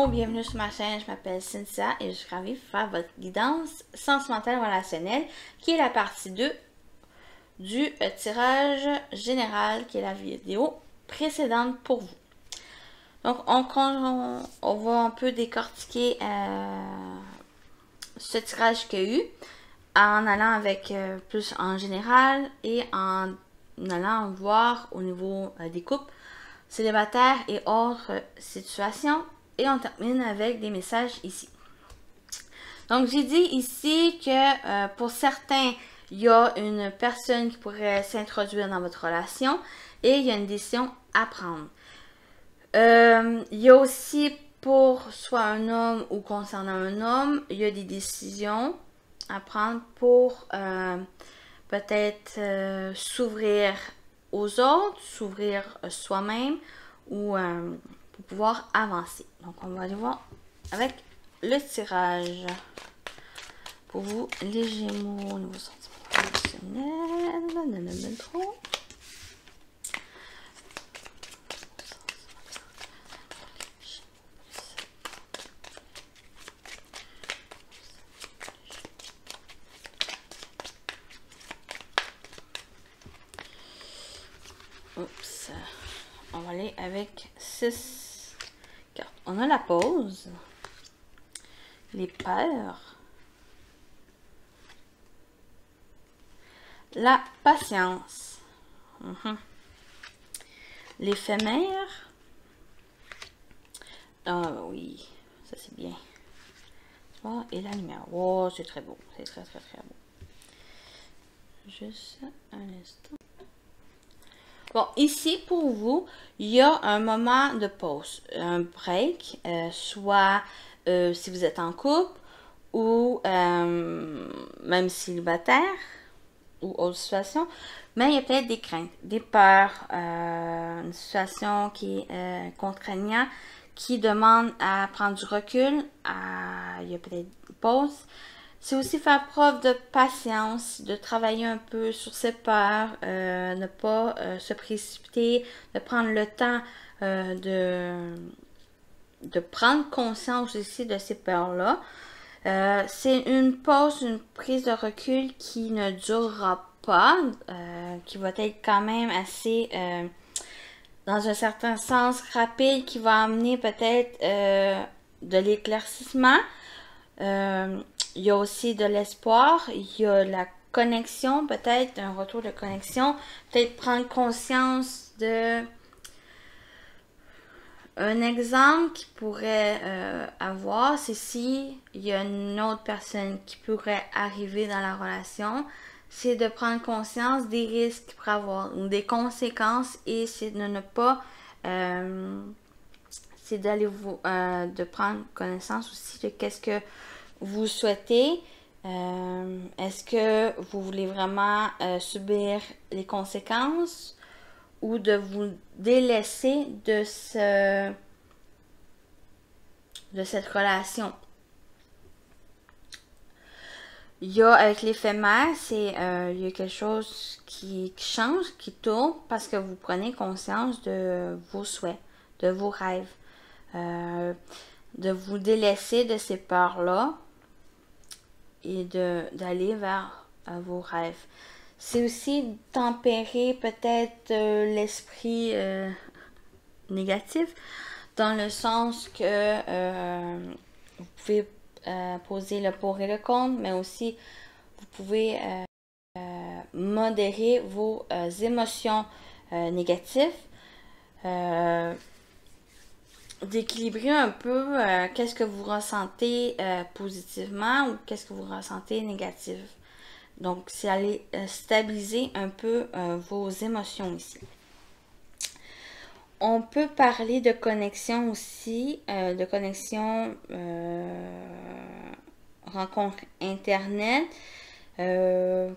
Gémeaux, bienvenue sur ma chaîne, je m'appelle Cynthia et je suis ravie de faire votre guidance sentimentale relationnelle qui est la partie 2 du tirage général qui est la vidéo précédente pour vous. Donc on va un peu décortiquer ce tirage qu'il y a eu en allant avec plus en général et en allant voir au niveau des couples célibataires et autres situations. Et on termine avec des messages ici. Donc, j'ai dit ici que pour certains, il y a une personne qui pourrait s'introduire dans votre relation et il y a une décision à prendre. Il y a aussi pour soit un homme ou concernant un homme, il y a des décisions à prendre pour peut-être s'ouvrir aux autres, s'ouvrir soi-même ou pour pouvoir avancer. Donc, on va aller voir avec le tirage. Pour vous, les Gémeaux, au niveau sentiment relationnel, trop. Oups. On va aller avec 6 cartes. On a la pause. Les peurs. La patience. L'éphémère. Ah oui, ça c'est bien. Et la lumière. Oh, c'est très beau. C'est très beau. Juste un instant. Bon, ici, pour vous, il y a un moment de pause, un break, soit si vous êtes en couple ou même célibataire ou autre situation, mais il y a peut-être des craintes, des peurs, une situation qui est contraignante, qui demande à prendre du recul, il y a peut-être une pause. C'est aussi faire preuve de patience, de travailler un peu sur ses peurs, ne pas se précipiter, de prendre le temps de prendre conscience aussi de ces peurs-là. C'est une pause, une prise de recul qui ne durera pas, qui va être quand même assez, dans un certain sens, rapide, qui va amener peut-être de l'éclaircissement. Il y a aussi de l'espoir, il y a la connexion, peut-être un retour de connexion, peut-être prendre conscience de un exemple qui pourrait avoir, c'est si il y a une autre personne qui pourrait arriver dans la relation, c'est de prendre conscience des risques qu'il pourrait avoir, ou des conséquences, et c'est de ne pas c'est d'aller de prendre connaissance aussi de qu'est-ce que vous souhaitez. Est-ce que vous voulez vraiment subir les conséquences ou de vous délaisser de cette relation? Il y a avec l'éphémère, il y a quelque chose qui change, qui tourne parce que vous prenez conscience de vos souhaits, de vos rêves, de vous délaisser de ces peurs-là et d'aller vers vos rêves. C'est aussi tempérer peut-être l'esprit négatif, dans le sens que vous pouvez poser le pour et le contre, mais aussi vous pouvez modérer vos émotions négatives, d'équilibrer un peu qu'est-ce que vous ressentez positivement ou qu'est-ce que vous ressentez négatif. Donc, c'est aller stabiliser un peu vos émotions ici. On peut parler de connexion aussi, de connexion rencontre internet,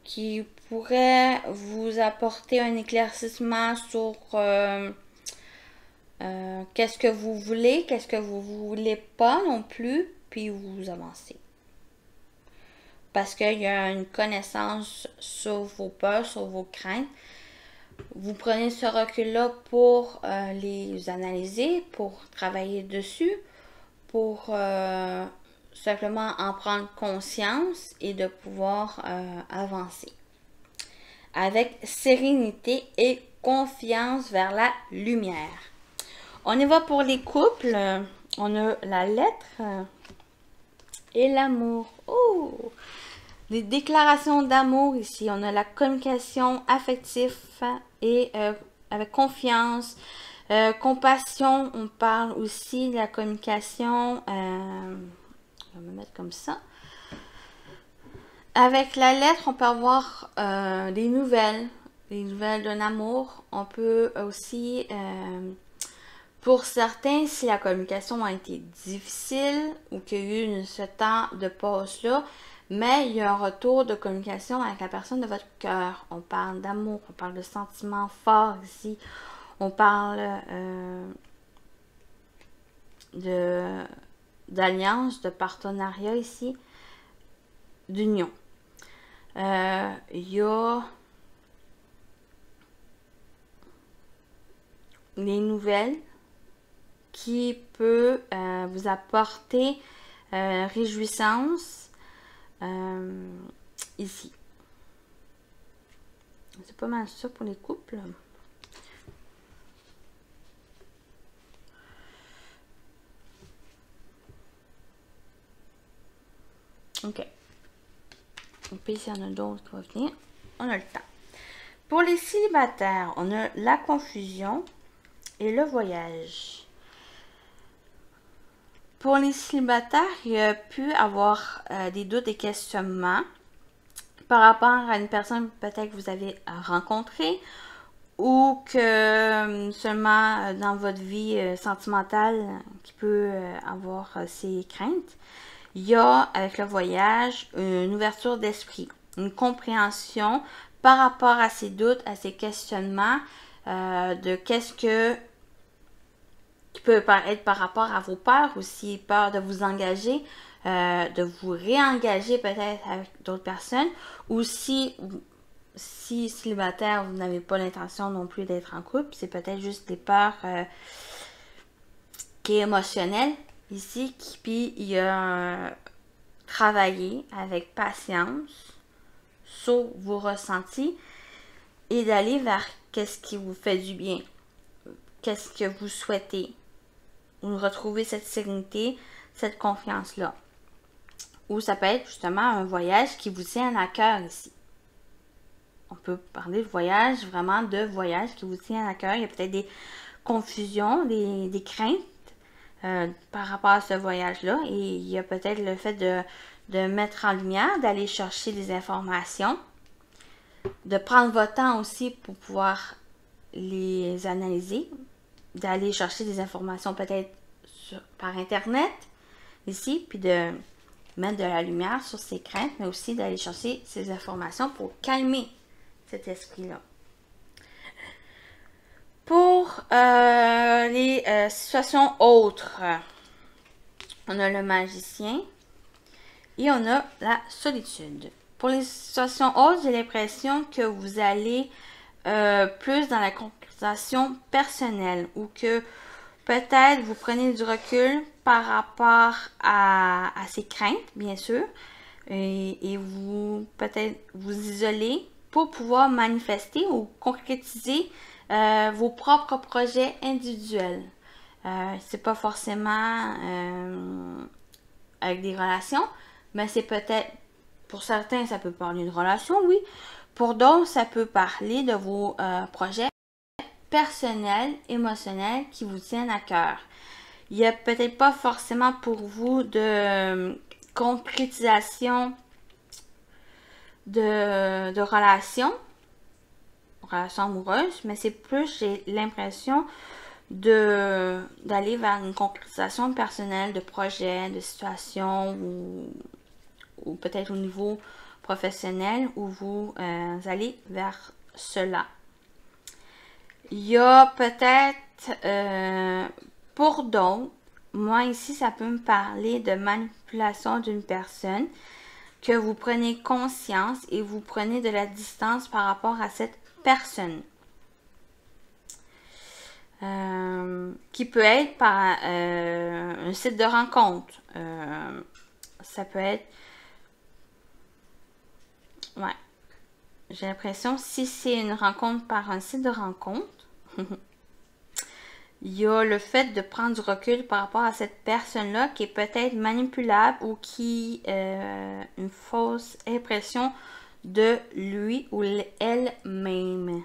qui pourrait vous apporter un éclaircissement sur qu'est-ce que vous voulez, qu'est-ce que vous voulez pas non plus, puis vous avancez. Parce qu'il y a une connaissance sur vos peurs, sur vos craintes. Vous prenez ce recul-là pour les analyser, pour travailler dessus, pour simplement en prendre conscience et de pouvoir avancer. Avec sérénité et confiance vers la lumière. On y va pour les couples. On a la lettre et l'amour. Oh! Les déclarations d'amour ici. On a la communication affective et avec confiance. Compassion, on parle aussi de la communication. Je vais me mettre comme ça. Avec la lettre, on peut avoir des nouvelles d'un amour. On peut aussi, pour certains, si la communication a été difficile ou qu'il y a eu ce temps de pause-là, mais il y a un retour de communication avec la personne de votre cœur. On parle d'amour, on parle de sentiments forts ici. On parle d'alliance, de partenariat ici, d'union. Il y a les nouvelles qui peut vous apporter réjouissance ici. C'est pas mal ça pour les couples. Ok. Et puis, s'il y en a d'autres qui vont venir, on a le temps. Pour les célibataires, on a la confusion et le voyage. Pour les célibataires, il y a pu avoir des doutes et questionnements par rapport à une personne peut-être que vous avez rencontrée ou que seulement dans votre vie sentimentale qui peut avoir ses craintes. Il y a, avec le voyage, une ouverture d'esprit, une compréhension par rapport à ces doutes, à ces questionnements, de qu'est-ce que qui peut être par rapport à vos peurs aussi, peur de vous engager, de vous réengager peut-être avec d'autres personnes, ou si célibataire, vous n'avez pas l'intention non plus d'être en couple, c'est peut-être juste des peurs qui est émotionnelles ici, puis il y a travailler avec patience sur vos ressentis et d'aller vers qu'est-ce qui vous fait du bien, qu'est-ce que vous souhaitez, ou retrouver cette sérénité, cette confiance-là. Ou ça peut être justement un voyage qui vous tient à cœur ici. On peut parler de voyage, vraiment de voyage qui vous tient à cœur. Il y a peut-être des confusions, des craintes par rapport à ce voyage-là. Et il y a peut-être le fait de mettre en lumière, d'aller chercher des informations, de prendre votre temps aussi pour pouvoir les analyser, d'aller chercher des informations peut-être par Internet ici, puis de mettre de la lumière sur ces craintes, mais aussi d'aller chercher ces informations pour calmer cet esprit-là. Pour les situations autres, on a le magicien et on a la solitude. Pour les situations autres, j'ai l'impression que vous allez plus dans la concrétisation personnelle ou que peut-être vous prenez du recul par rapport à ces craintes, bien sûr, et vous peut-être vous isolez pour pouvoir manifester ou concrétiser vos propres projets individuels. C'est pas forcément avec des relations, mais c'est peut-être, pour certains, ça peut parler de relations, oui. Pour d'autres, ça peut parler de vos projets personnels, émotionnels qui vous tiennent à cœur. Il n'y a peut-être pas forcément pour vous de concrétisation de relations amoureuses, mais c'est plus, j'ai l'impression d'aller vers une concrétisation personnelle de projets, de situations ou peut-être au niveau professionnel où vous allez vers cela. Il y a peut-être, pour d'autres, moi ici, ça peut me parler de manipulation d'une personne, que vous prenez conscience et vous prenez de la distance par rapport à cette personne. qui peut être par un site de rencontre. Ça peut être... Ouais. J'ai l'impression, si c'est une rencontre par un site de rencontre, il y a le fait de prendre du recul par rapport à cette personne-là qui est peut-être manipulable ou qui a une fausse impression de lui ou elle-même.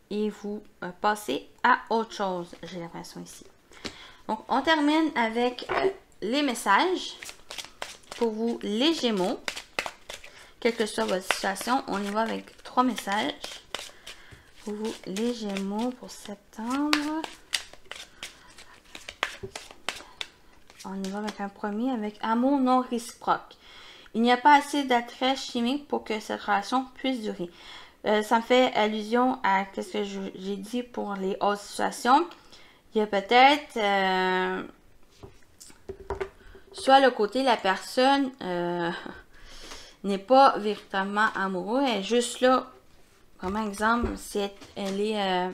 Et vous passez à autre chose, j'ai l'impression ici. Donc, on termine avec les messages pour vous, les Gémeaux. Quelle que soit votre situation, on y va avec 3 messages. Pour vous, les Gémeaux pour septembre. On y va avec un premier, avec amour non réciproque. Il n'y a pas assez d'attrait chimique pour que cette relation puisse durer. Ça me fait allusion à ce que j'ai dit pour les autres situations. Il y a peut-être soit le côté la personne n'est pas véritablement amoureuse, elle est juste là, comme exemple, si elle est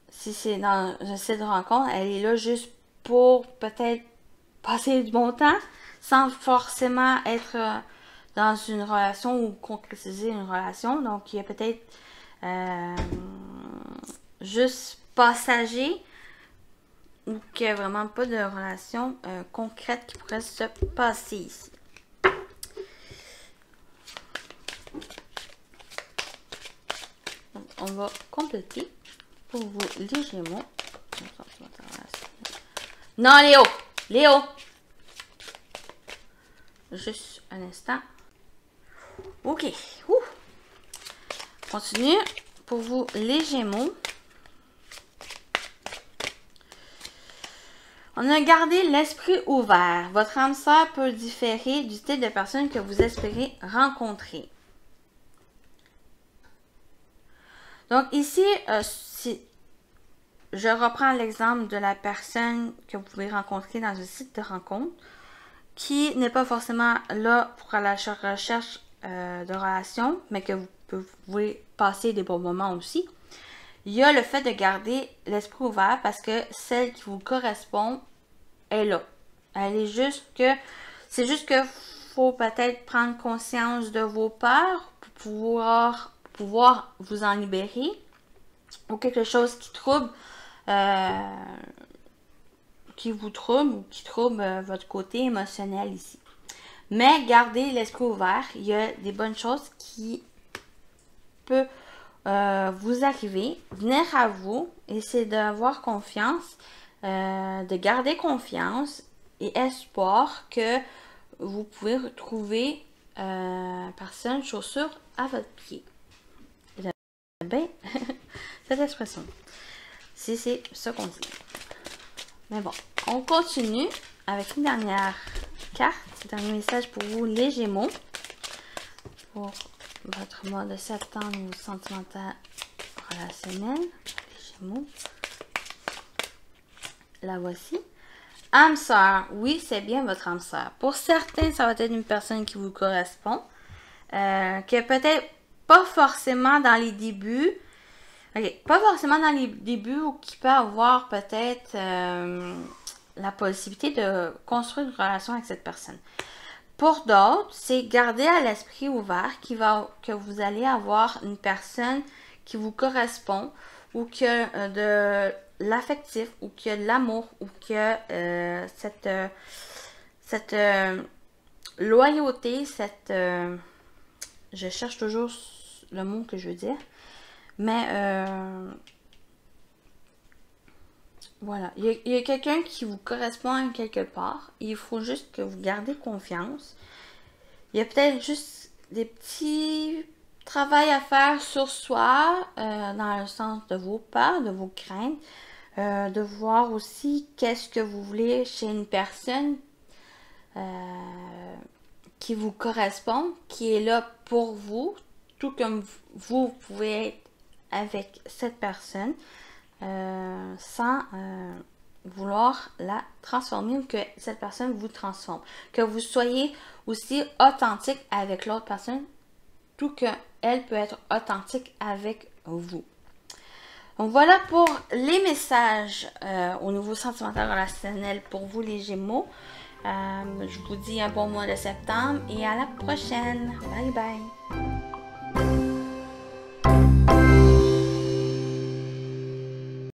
si c'est dans un site de rencontre, elle est là juste pour peut-être passer du bon temps sans forcément être dans une relation ou concrétiser une relation. Donc, il y a peut-être juste passager ou qu'il n'y a vraiment pas de relation concrète qui pourrait se passer ici. Donc, on va compléter pour vous les Gémeaux. Non, Léo! Léo! Juste un instant. Ok. Continue. Pour vous, les Gémeaux. On a gardé l'esprit ouvert. Votre âme sœur peut différer du type de personne que vous espérez rencontrer. Donc ici, si je reprends l'exemple de la personne que vous pouvez rencontrer dans un site de rencontre, qui n'est pas forcément là pour la recherche de relations, mais que vous pouvez passer des bons moments aussi. Il y a le fait de garder l'esprit ouvert parce que celle qui vous correspond est là. Elle est juste que... C'est juste que faut peut-être prendre conscience de vos peurs pour pouvoir vous en libérer. Ou quelque chose qui trouble... qui vous trouble ou qui trouble votre côté émotionnel ici. Mais gardez l'esprit ouvert. Il y a des bonnes choses qui peuvent vous arriver, venir à vous, et c'est d'avoir confiance, de garder confiance et espoir que vous pouvez retrouver personne, chaussure à votre pied. Vous avez bien cette expression. Si c'est ça qu'on dit. Mais bon, on continue avec une dernière carte, dernier message pour vous, les Gémeaux. Pour votre mois de septembre ou sentimental relationnel, les Gémeaux. La voici. Âme sœur, oui, c'est bien votre âme sœur. Pour certains, ça va être une personne qui vous correspond, qui est peut-être pas forcément dans les débuts. Ok, pas forcément dans les débuts ou qui peut avoir peut-être la possibilité de construire une relation avec cette personne. Pour d'autres, c'est garder à l'esprit ouvert que vous allez avoir une personne qui vous correspond ou qui a de l'affectif ou qui a de l'amour ou qui a cette loyauté, je cherche toujours le mot que je veux dire. Mais voilà, il y a quelqu'un qui vous correspond quelque part. Il faut juste que vous gardez confiance. Il y a peut-être juste des petits travaux à faire sur soi, dans le sens de vos peurs, de vos craintes, de voir aussi qu'est-ce que vous voulez chez une personne qui vous correspond, qui est là pour vous, tout comme vous pouvez être avec cette personne sans vouloir la transformer ou que cette personne vous transforme. Que vous soyez aussi authentique avec l'autre personne, tout qu'elle peut être authentique avec vous. Donc voilà pour les messages au niveau sentimental relationnel pour vous les Gémeaux. Je vous dis un bon mois de septembre et à la prochaine. Bye bye.